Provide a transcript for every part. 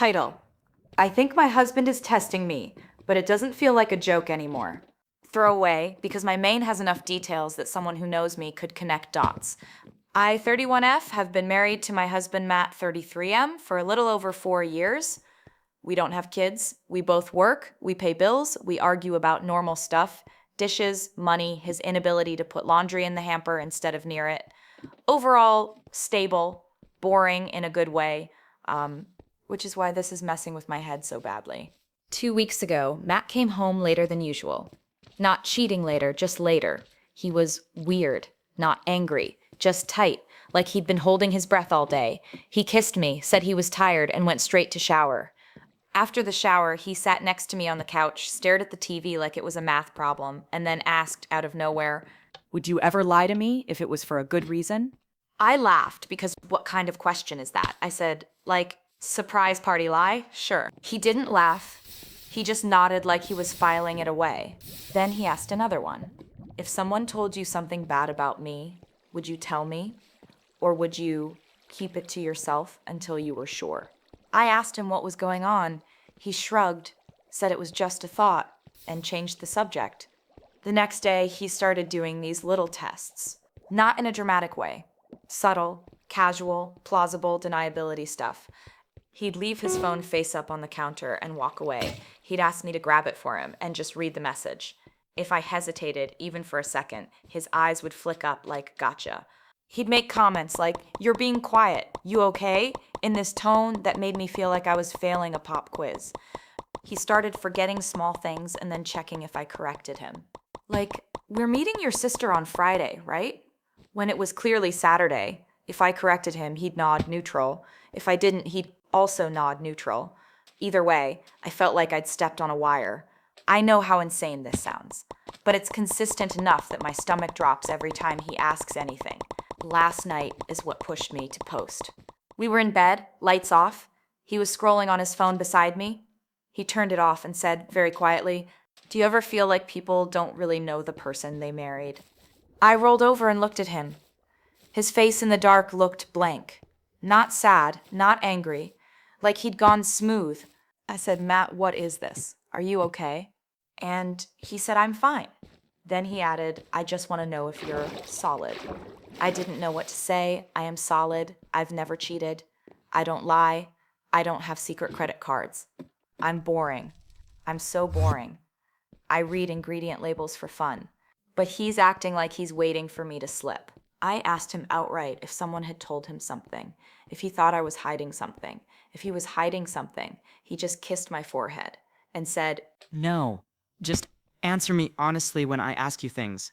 Title: I think my husband is testing me, but it doesn't feel like a joke anymore. Throwaway, because my main has enough details that someone who knows me could connect dots. I, 31F, have been married to my husband Matt, 33M, for a little over 4 years. We don't have kids. We both work. We pay bills. We argue about normal stuff: dishes, money, his inability to put laundry in the hamper instead of near it. Overall, stable, boring in a good way, which is why this is messing with my head so badly. 2 weeks ago, Matt came home later than usual. Not cheating later, just later. He was weird, not angry, just tight, like he'd been holding his breath all day. He kissed me, said he was tired, and went straight to shower. After the shower, he sat next to me on the couch, stared at the TV like it was a math problem, and then asked out of nowhere, "Would you ever lie to me if it was for a good reason?" I laughed because what kind of question is that? I said, like, surprise party lie? Sure. He didn't laugh. He just nodded like he was filing it away. Then he asked another one. If someone told you something bad about me, would you tell me? Or would you keep it to yourself until you were sure? I asked him what was going on. He shrugged, said it was just a thought, and changed the subject. The next day, he started doing these little tests. Not in a dramatic way. Subtle, casual, plausible deniability stuff. He'd leave his phone face up on the counter and walk away. He'd ask me to grab it for him and just read the message. If I hesitated, even for a second, his eyes would flick up like, gotcha. He'd make comments like, "You're being quiet. You okay?" in this tone that made me feel like I was failing a pop quiz. He started forgetting small things and then checking if I corrected him. Like, "We're meeting your sister on Friday, right?" When it was clearly Saturday. If I corrected him, he'd nod neutral. If I didn't, he'd also nod neutral. Either way, I felt like I'd stepped on a wire. I know how insane this sounds, but it's consistent enough that my stomach drops every time he asks anything. Last night is what pushed me to post. We were in bed, lights off. He was scrolling on his phone beside me. He turned it off and said very quietly, "Do you ever feel like people don't really know the person they married?" I rolled over and looked at him. His face in the dark looked blank. Not sad, not angry, like he'd gone smooth. I said, "Matt, what is this? Are you okay?" And he said, "I'm fine." Then he added, "I just want to know if you're solid." I didn't know what to say. I am solid. I've never cheated. I don't lie. I don't have secret credit cards. I'm boring. I'm so boring. I read ingredient labels for fun. But he's acting like he's waiting for me to slip. I asked him outright if someone had told him something, if he thought I was hiding something. If he was hiding something, he just kissed my forehead and said, No, just answer me honestly when I ask you things.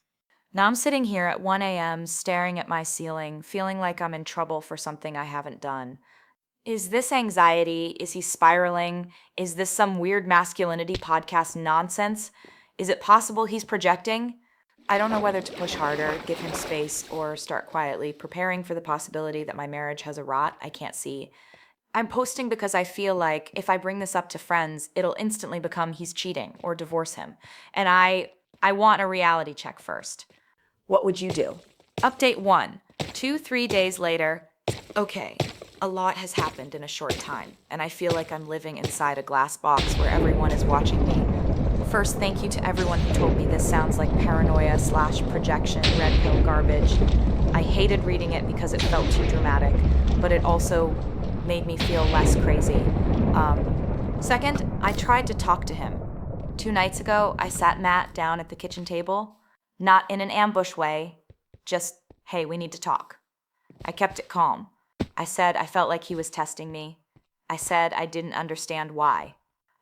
Now I'm sitting here at 1 a.m. staring at my ceiling, feeling like I'm in trouble for something I haven't done. Is this anxiety? Is he spiraling? Is this some weird masculinity podcast nonsense? Is it possible he's projecting? I don't know whether to push harder, give him space, or start quietly, preparing for the possibility that my marriage has a rot I can't see. I'm posting because I feel like if I bring this up to friends, it'll instantly become he's cheating or divorce him. And I want a reality check first. What would you do? Update 1. 2-3 days later. Okay, a lot has happened in a short time, and I feel like I'm living inside a glass box where everyone is watching me. First, thank you to everyone who told me this sounds like paranoia/projection, red pill garbage. I hated reading it because it felt too dramatic, but it also made me feel less crazy. Second, I tried to talk to him. 2 nights ago, I sat Matt down at the kitchen table. Not in an ambush way, just, "Hey, we need to talk." I kept it calm. I said I felt like he was testing me. I said I didn't understand why.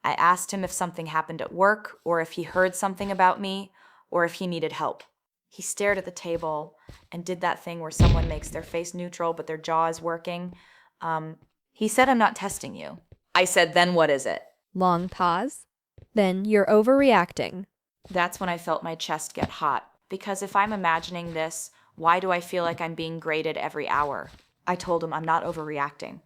I asked him if something happened at work, or if he heard something about me, or if he needed help. He stared at the table and did that thing where someone makes their face neutral but their jaw is working. He said, "I'm not testing you." I said, "Then what is it?" Long pause. Then you're overreacting. That's when I felt my chest get hot, because if I'm imagining this, why do I feel like I'm being graded every hour? I told him I'm not overreacting.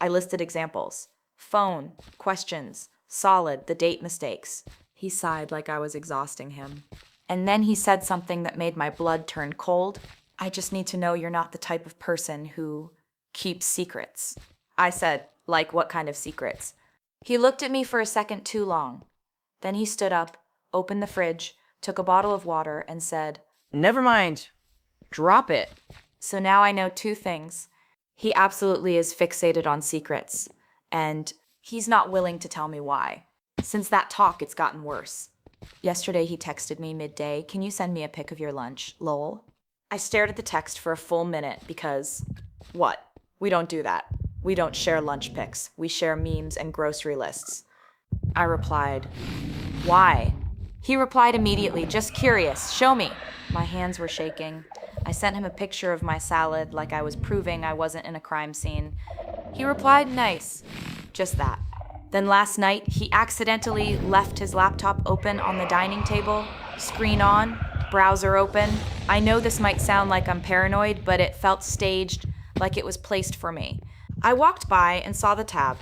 I listed examples. Phone, questions, solid, the date mistakes. He sighed like I was exhausting him. And then he said something that made my blood turn cold. "I just need to know you're not the type of person who keeps secrets." I said, "Like what kind of secrets?" He looked at me for a second too long. Then he stood up, opened the fridge, took a bottle of water, and said, Never mind. Drop it. So now I know two things. He absolutely is fixated on secrets, and he's not willing to tell me why. Since that talk, it's gotten worse. Yesterday, he texted me midday, "Can you send me a pic of your lunch? Lol." I stared at the text for a full minute because, what? We don't do that. We don't share lunch pics. We share memes and grocery lists. I replied, "Why?" He replied immediately, "Just curious. Show me." My hands were shaking. I sent him a picture of my salad like I was proving I wasn't in a crime scene. He replied, "Nice." Just that. Then last night, he accidentally left his laptop open on the dining table, screen on, browser open. I know this might sound like I'm paranoid, but it felt staged, like it was placed for me. I walked by and saw the tab,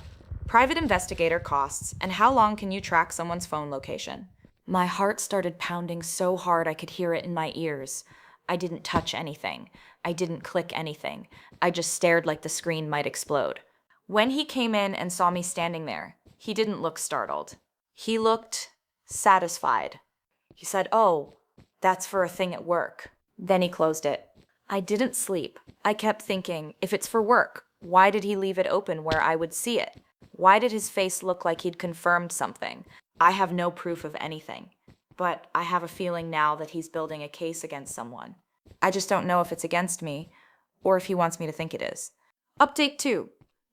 Private Investigator Costs, and how long can you track someone's phone location? My heart started pounding so hard I could hear it in my ears. I didn't touch anything. I didn't click anything. I just stared like the screen might explode. When he came in and saw me standing there, he didn't look startled. He looked satisfied. He said, "Oh, that's for a thing at work." Then he closed it. I didn't sleep. I kept thinking, if it's for work, why did he leave it open where I would see it? Why did his face look like he'd confirmed something? I have no proof of anything, but I have a feeling now that he's building a case against someone. I just don't know if it's against me or if he wants me to think it is. Update 2.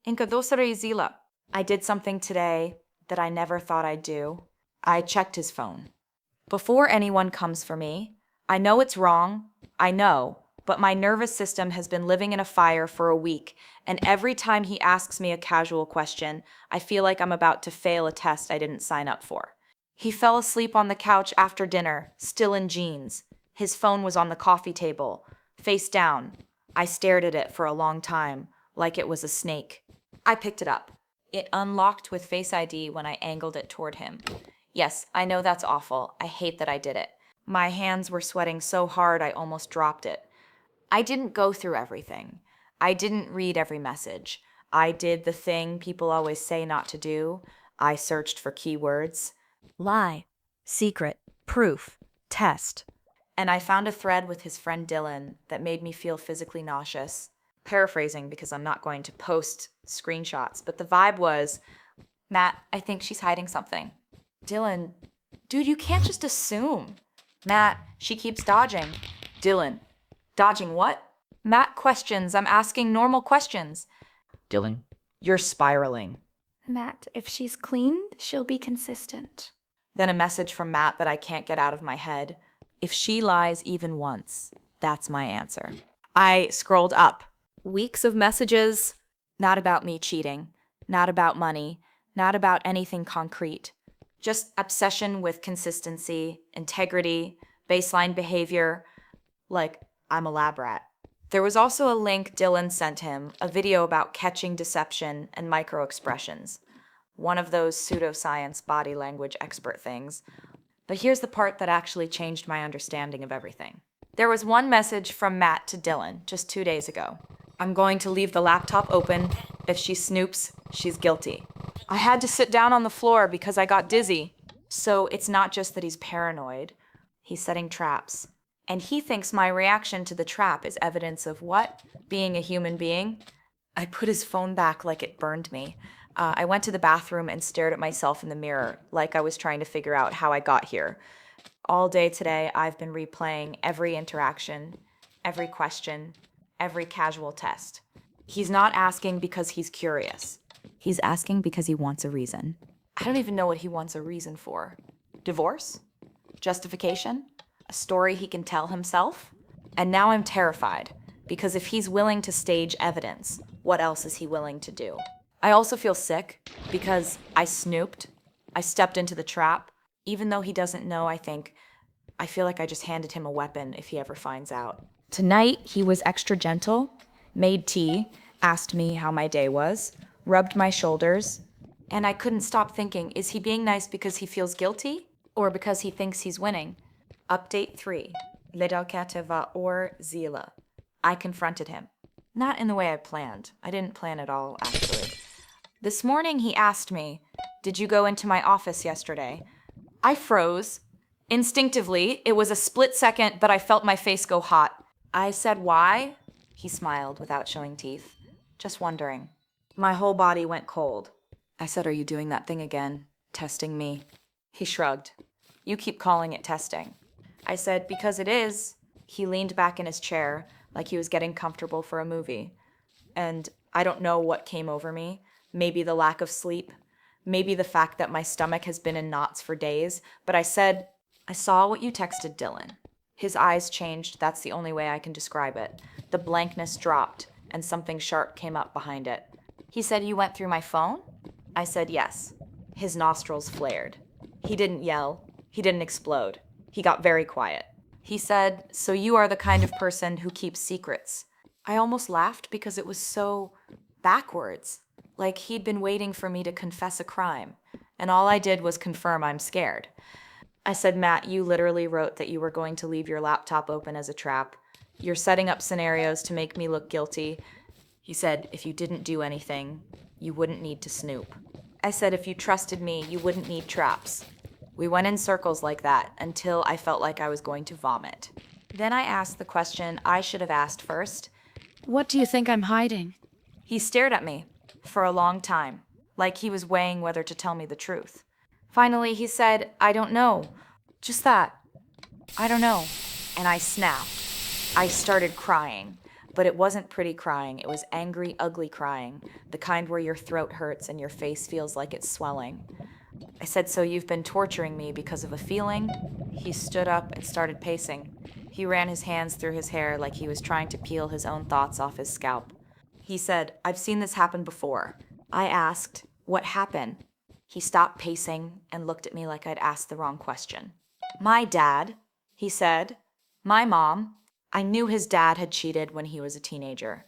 Inkadosare Zila. I did something today that I never thought I'd do. I checked his phone. Before anyone comes for me, I know it's wrong, I know, but my nervous system has been living in a fire for a week, and every time he asks me a casual question, I feel like I'm about to fail a test I didn't sign up for. He fell asleep on the couch after dinner, still in jeans. His phone was on the coffee table, face down. I stared at it for a long time, like it was a snake. I picked it up. It unlocked with Face ID when I angled it toward him. Yes, I know that's awful. I hate that I did it. My hands were sweating so hard I almost dropped it. I didn't go through everything. I didn't read every message. I did the thing people always say not to do. I searched for keywords. Lie, secret, proof, test. And I found a thread with his friend Dylan that made me feel physically nauseous. Paraphrasing because I'm not going to post screenshots, but the vibe was, "Matt, I think she's hiding something." Dylan, "Dude, you can't just assume." Matt, "She keeps dodging." Dylan, "Dodging what?" Matt, questions. I'm asking normal questions. Dylan. You're spiraling. Matt, if she's cleaned, she'll be consistent. Then a message from Matt that I can't get out of my head. If she lies even once, that's my answer. I scrolled up. Weeks of messages, not about me cheating, not about money, not about anything concrete. Just obsession with consistency, integrity, baseline behavior, like I'm a lab rat. There was also a link Dylan sent him, a video about catching deception and microexpressions. One of those pseudoscience body language expert things. But here's the part that actually changed my understanding of everything. There was one message from Matt to Dylan just 2 days ago. "I'm going to leave the laptop open. If she snoops, she's guilty." I had to sit down on the floor because I got dizzy. So it's not just that he's paranoid. He's setting traps. And he thinks my reaction to the trap is evidence of what? Being a human being? I put his phone back like it burned me. I went to the bathroom and stared at myself in the mirror like I was trying to figure out how I got here. All day today, I've been replaying every interaction, every question, every casual test. He's not asking because he's curious. He's asking because he wants a reason. I don't even know what he wants a reason for. Divorce? Justification? A story he can tell himself? And now I'm terrified, because if he's willing to stage evidence, what else is he willing to do? I also feel sick because I snooped. I stepped into the trap. Even though he doesn't know, I feel like I just handed him a weapon if he ever finds out. Tonight, he was extra gentle, made tea, asked me how my day was, rubbed my shoulders, and I couldn't stop thinking, is he being nice because he feels guilty or because he thinks he's winning? Update 3. Ledalkateva or Zila. I confronted him. Not in the way I planned. I didn't plan at all, actually. This morning he asked me, "Did you go into my office yesterday?" I froze. Instinctively, it was a split second, but I felt my face go hot. I said, "Why?" He smiled without showing teeth. "Just wondering." My whole body went cold. I said, "Are you doing that thing again? Testing me?" He shrugged. "You keep calling it testing." I said, "Because it is." He leaned back in his chair like he was getting comfortable for a movie. And I don't know what came over me. Maybe the lack of sleep. Maybe the fact that my stomach has been in knots for days. But I said, "I saw what you texted Dylan." His eyes changed. That's the only way I can describe it. The blankness dropped, and something sharp came up behind it. He said, "You went through my phone?" I said, "Yes." His nostrils flared. He didn't yell. He didn't explode. He got very quiet. He said, "So you are the kind of person who keeps secrets." I almost laughed because it was so backwards. Like he'd been waiting for me to confess a crime, and all I did was confirm I'm scared. I said, "Matt, you literally wrote that you were going to leave your laptop open as a trap. You're setting up scenarios to make me look guilty." He said, "If you didn't do anything, you wouldn't need to snoop." I said, "If you trusted me, you wouldn't need traps." We went in circles like that until I felt like I was going to vomit. Then I asked the question I should have asked first. What do you think I'm hiding? He stared at me for a long time, like he was weighing whether to tell me the truth. Finally, he said, "I don't know. Just that. I don't know." And I snapped. I started crying, but it wasn't pretty crying. It was angry, ugly crying, the kind where your throat hurts and your face feels like it's swelling. I said, "So you've been torturing me because of a feeling?" He stood up and started pacing. He ran his hands through his hair like he was trying to peel his own thoughts off his scalp. He said, "I've seen this happen before." I asked, "What happened?" He stopped pacing and looked at me like I'd asked the wrong question. "My dad," he said. "My mom." I knew his dad had cheated when he was a teenager.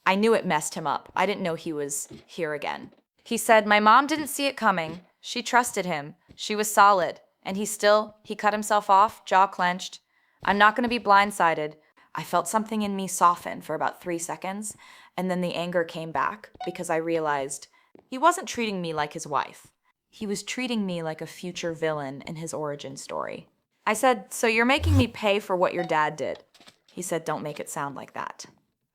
I knew it messed him up. I didn't know he was here again. He said, "My mom didn't see it coming. She trusted him. She was solid. And he cut himself off, jaw clenched. I'm not going to be blindsided." I felt something in me soften for about 3 seconds, and then the anger came back because I realized he wasn't treating me like his wife. He was treating me like a future villain in his origin story. I said, "So you're making me pay for what your dad did?" He said, "Don't make it sound like that."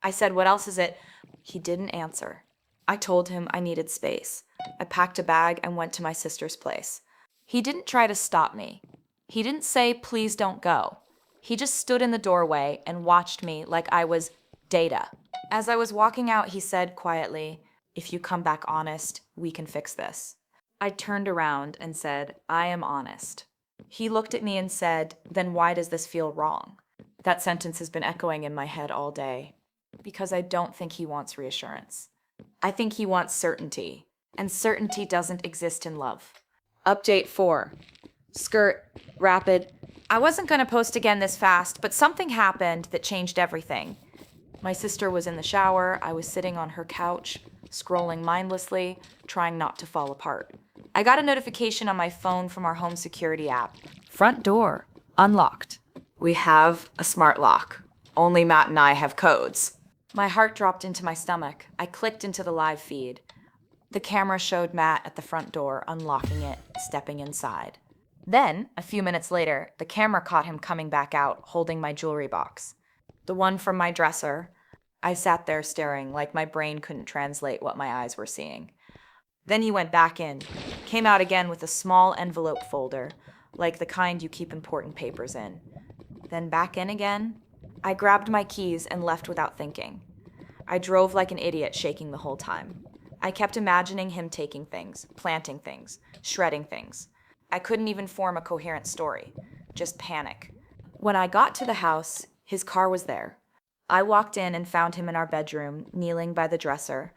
I said, "What else is it?" He didn't answer. I told him I needed space. I packed a bag and went to my sister's place. He didn't try to stop me. He didn't say, "Please don't go." He just stood in the doorway and watched me like I was Data. As I was walking out, he said quietly, "If you come back honest, we can fix this." I turned around and said, "I am honest." He looked at me and said, "Then why does this feel wrong?" That sentence has been echoing in my head all day. Because I don't think he wants reassurance. I think he wants certainty, and certainty doesn't exist in love. Update 4. Skirt. Rapid. I wasn't going to post again this fast, but something happened that changed everything. My sister was in the shower. I was sitting on her couch, scrolling mindlessly, trying not to fall apart. I got a notification on my phone from our home security app. Front door. Unlocked. We have a smart lock. Only Matt and I have codes. My heart dropped into my stomach. I clicked into the live feed. The camera showed Matt at the front door, unlocking it, stepping inside. Then, a few minutes later, the camera caught him coming back out, holding my jewelry box. The one from my dresser. I sat there staring like my brain couldn't translate what my eyes were seeing. Then he went back in, came out again with a small envelope folder, like the kind you keep important papers in. Then back in again. I grabbed my keys and left without thinking. I drove like an idiot, shaking the whole time. I kept imagining him taking things, planting things, shredding things. I couldn't even form a coherent story, just panic. When I got to the house, his car was there. I walked in and found him in our bedroom, kneeling by the dresser.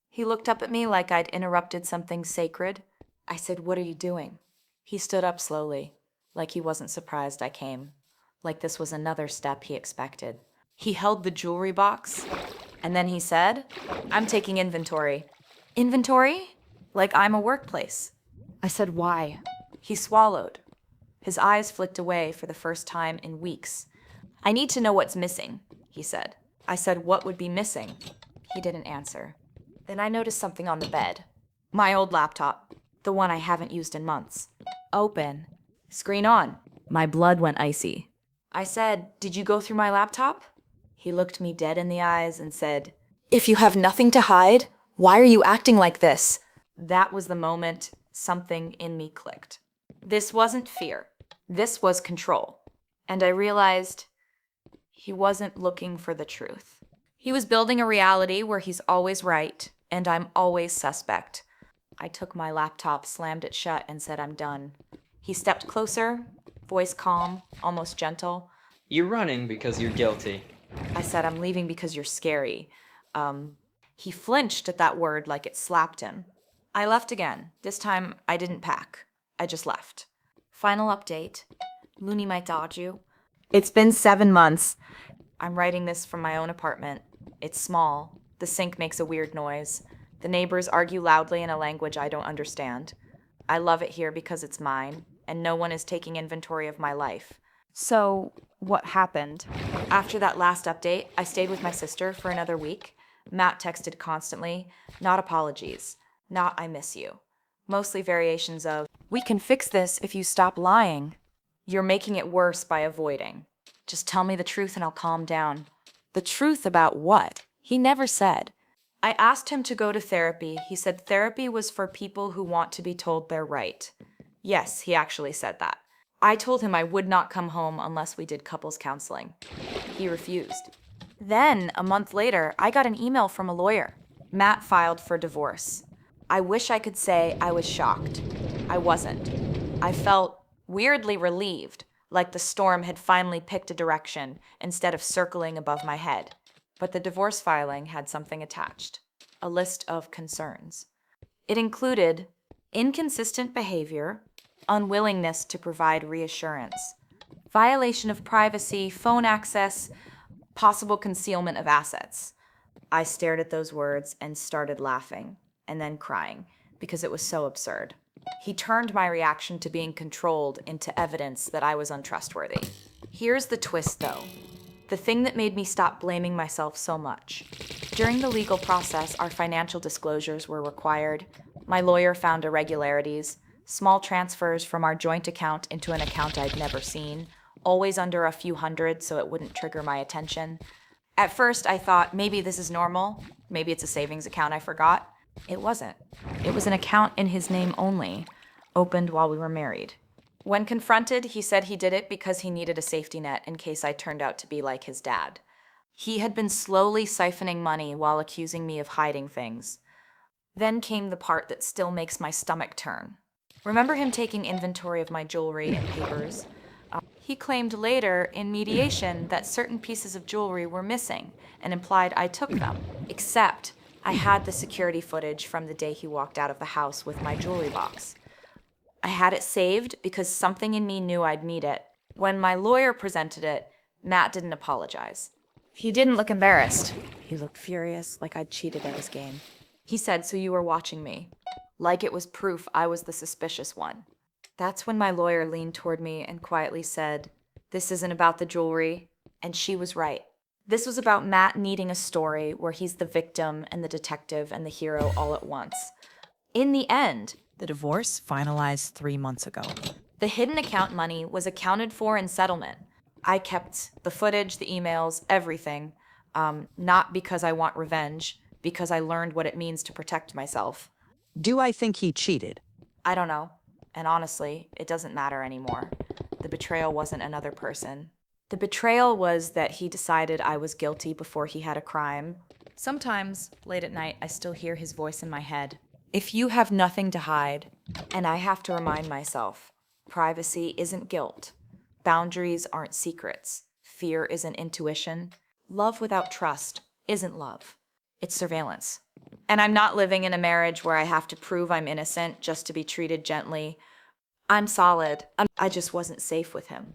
He looked up at me like I'd interrupted something sacred. I said, "What are you doing?" He stood up slowly, like he wasn't surprised I came, like this was another step he expected. He held the jewelry box, and then he said, "I'm taking inventory." Inventory? Like I'm a workplace. I said, "Why?" He swallowed. His eyes flicked away for the first time in weeks. "I need to know what's missing," he said. I said, "What would be missing?" He didn't answer. Then I noticed something on the bed. My old laptop, the one I haven't used in months. Open. Screen on. My blood went icy. I said, "Did you go through my laptop?" He looked me dead in the eyes and said, "If you have nothing to hide, why are you acting like this?" That was the moment something in me clicked. This wasn't fear. This was control. And I realized he wasn't looking for the truth. He was building a reality where he's always right and I'm always suspect. I took my laptop, slammed it shut, and said, "I'm done." He stepped closer, voice calm, almost gentle. You're running because you're guilty. I said, "I'm leaving because you're scary." He flinched at that word like it slapped him. I left again. This time, I didn't pack. I just left. Final update. Looney might dodge you. It's been 7 months. I'm writing this from my own apartment. It's small. The sink makes a weird noise. The neighbors argue loudly in a language I don't understand. I love it here because it's mine, and no one is taking inventory of my life. So, what happened? After that last update, I stayed with my sister for another week. Matt texted constantly, not apologies, not "I miss you." Mostly variations of, "We can fix this if you stop lying. You're making it worse by avoiding. Just tell me the truth and I'll calm down." The truth about what? He never said. I asked him to go to therapy. He said therapy was for people who want to be told they're right. Yes, he actually said that. I told him I would not come home unless we did couples counseling. He refused. Then, a month later, I got an email from a lawyer. Matt filed for divorce. I wish I could say I was shocked. I wasn't. I felt weirdly relieved, like the storm had finally picked a direction instead of circling above my head. But the divorce filing had something attached, a list of concerns. It included inconsistent behavior, unwillingness to provide reassurance, violation of privacy, phone access, possible concealment of assets. I stared at those words and started laughing, and then crying, because it was so absurd. He turned my reaction to being controlled into evidence that I was untrustworthy. Here's the twist, though. The thing that made me stop blaming myself so much. During the legal process, our financial disclosures were required. My lawyer found irregularities, small transfers from our joint account into an account I'd never seen, always under a few hundred so it wouldn't trigger my attention. At first, I thought maybe this is normal. Maybe it's a savings account I forgot. It wasn't. It was an account in his name only, opened while we were married. When confronted, he said he did it because he needed a safety net in case I turned out to be like his dad. He had been slowly siphoning money while accusing me of hiding things. Then came the part that still makes my stomach turn. Remember him taking inventory of my jewelry and papers? He claimed later in mediation that certain pieces of jewelry were missing and implied I took them, except I had the security footage from the day he walked out of the house with my jewelry box. I had it saved because something in me knew I'd need it. When my lawyer presented it, Matt didn't apologize. He didn't look embarrassed. He looked furious, like I'd cheated at his game. He said, "So you were watching me," like it was proof I was the suspicious one. That's when my lawyer leaned toward me and quietly said, "This isn't about the jewelry," and she was right. This was about Matt needing a story where he's the victim and the detective and the hero all at once. In the end, The divorce finalized 3 months ago. the hidden account money was accounted for in settlement. I kept the footage, the emails, everything, not because I want revenge, because I learned what it means to protect myself. Do I think he cheated? I don't know, and honestly, it doesn't matter anymore. The betrayal wasn't another person. The betrayal was that he decided I was guilty before he had a crime. Sometimes, late at night, I still hear his voice in my head. If you have nothing to hide, and I have to remind myself, privacy isn't guilt. Boundaries aren't secrets. Fear isn't intuition. Love without trust isn't love. It's surveillance. And I'm not living in a marriage where I have to prove I'm innocent just to be treated gently. I'm solid. I just wasn't safe with him.